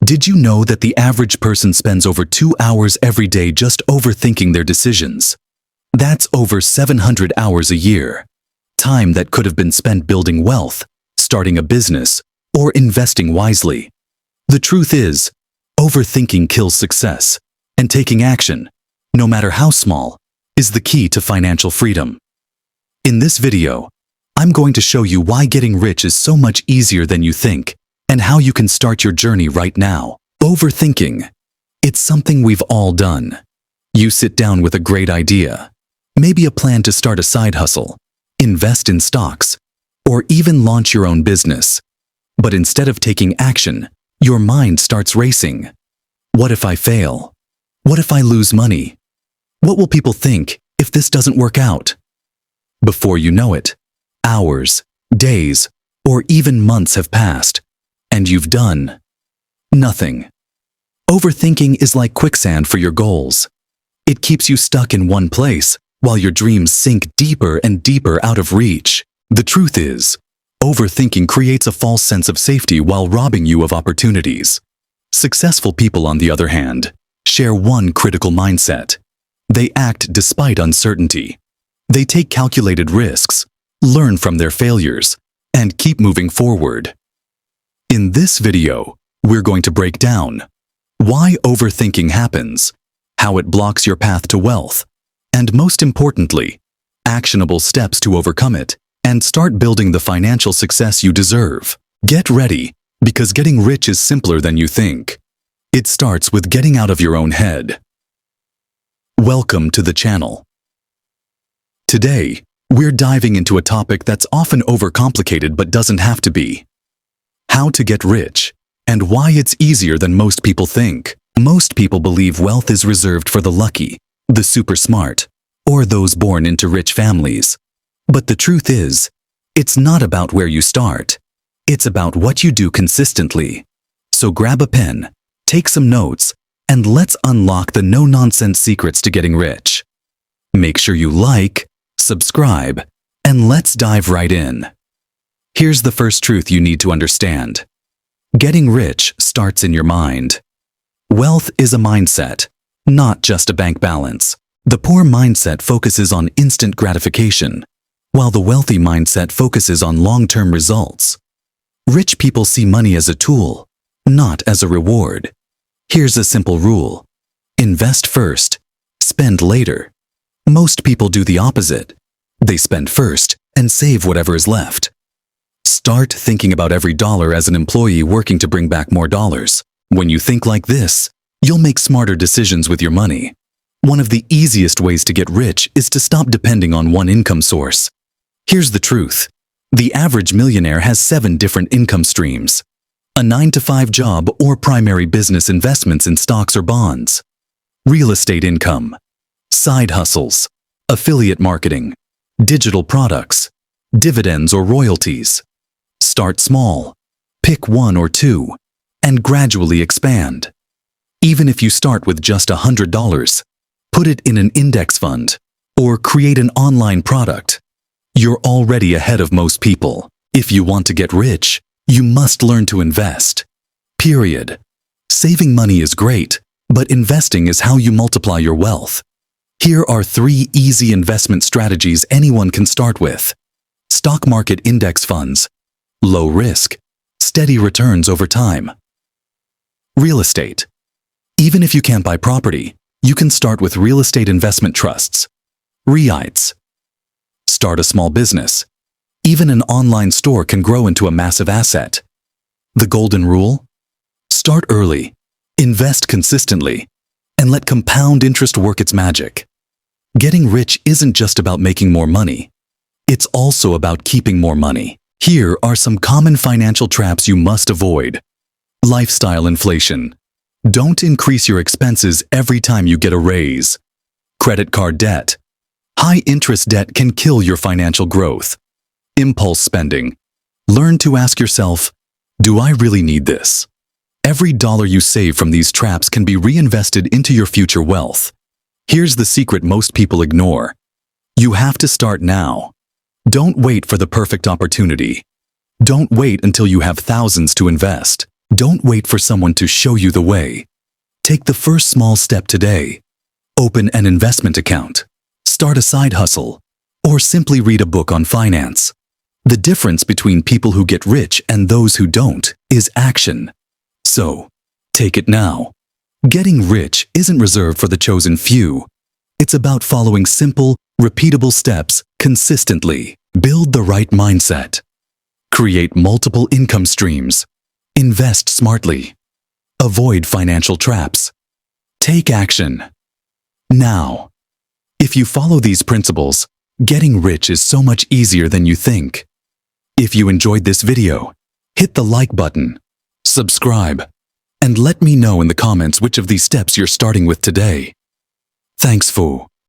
Did you know that the average person spends over 2 hours every day just overthinking their decisions? That's over 700 hours a year. Time that could have been spent building wealth, starting a business, or investing wisely. The truth is, overthinking kills success, and taking action, no matter how small, is the key to financial freedom. In this video, I'm going to show you why getting rich is so much easier than you think, and how you can start your journey right now. Overthinking. It's something we've all done. You sit down with a great idea, maybe a plan to start a side hustle, invest in stocks, or even launch your own business. But instead of taking action, your mind starts racing. What if I fail? What if I lose money? What will people think if this doesn't work out? Before you know it, hours, days, or even months have passed, and you've done nothing. Overthinking is like quicksand for your goals. It keeps you stuck in one place while your dreams sink deeper and deeper out of reach. The truth is, overthinking creates a false sense of safety while robbing you of opportunities. Successful people, on the other hand, share one critical mindset. They act despite uncertainty. They take calculated risks, learn from their failures, and keep moving forward. In this video, we're going to break down why overthinking happens, how it blocks your path to wealth, and most importantly, actionable steps to overcome it and start building the financial success you deserve. Get ready, because getting rich is simpler than you think. It starts with getting out of your own head. Welcome to the channel. Today, we're diving into a topic that's often overcomplicated but doesn't have to be. How to get rich, and why it's easier than most people think. Most people believe wealth is reserved for the lucky, the super smart, or those born into rich families. But the truth is, it's not about where you start. It's about what you do consistently. So grab a pen, take some notes, and let's unlock the no-nonsense secrets to getting rich. Make sure you like, subscribe, and let's dive right in. Here's the first truth you need to understand. Getting rich starts in your mind. Wealth is a mindset, not just a bank balance. The poor mindset focuses on instant gratification, while the wealthy mindset focuses on long-term results. Rich people see money as a tool, not as a reward. Here's a simple rule. Invest first, spend later. Most people do the opposite. They spend first and save whatever is left. Start thinking about every dollar as an employee working to bring back more dollars. When you think like this, you'll make smarter decisions with your money. One of the easiest ways to get rich is to stop depending on one income source. Here's the truth. The average millionaire has 7 different income streams. A 9-to-5 job or primary business, investments in stocks or bonds. Real estate income. Side hustles. Affiliate marketing. Digital products. Dividends or royalties. Start small. Pick 1 or 2. And gradually expand. Even if you start with just $100, put it in an index fund, or create an online product. You're already ahead of most people. If you want to get rich, you must learn to invest. Period. Saving money is great, but investing is how you multiply your wealth. Here are 3 easy investment strategies anyone can start with. Stock market index funds. Low risk, steady returns over time. Real estate. Even if you can't buy property, you can start with real estate investment trusts. REITs. Start a small business. Even an online store can grow into a massive asset. The golden rule? Start early, invest consistently, and let compound interest work its magic. Getting rich isn't just about making more money. It's also about keeping more money. Here are some common financial traps you must avoid. Lifestyle inflation. Don't increase your expenses every time you get a raise. Credit card debt. High interest debt can kill your financial growth. Impulse spending. Learn to ask yourself, do I really need this? Every dollar you save from these traps can be reinvested into your future wealth. Here's the secret most people ignore. You have to start now. Don't wait for the perfect opportunity. Don't wait until you have thousands to invest. Don't wait for someone to show you the way. Take the first small step today. Open an investment account, start a side hustle, or simply read a book on finance. The difference between people who get rich and those who don't is action. So, take it now. Getting rich isn't reserved for the chosen few. It's about following simple, repeatable steps consistently. Build the right mindset. Create multiple income streams. Invest smartly. Avoid financial traps. Take action. Now. If you follow these principles, getting rich is so much easier than you think. If you enjoyed this video, hit the like button, subscribe, and let me know in the comments which of these steps you're starting with today. Thanks, Fu.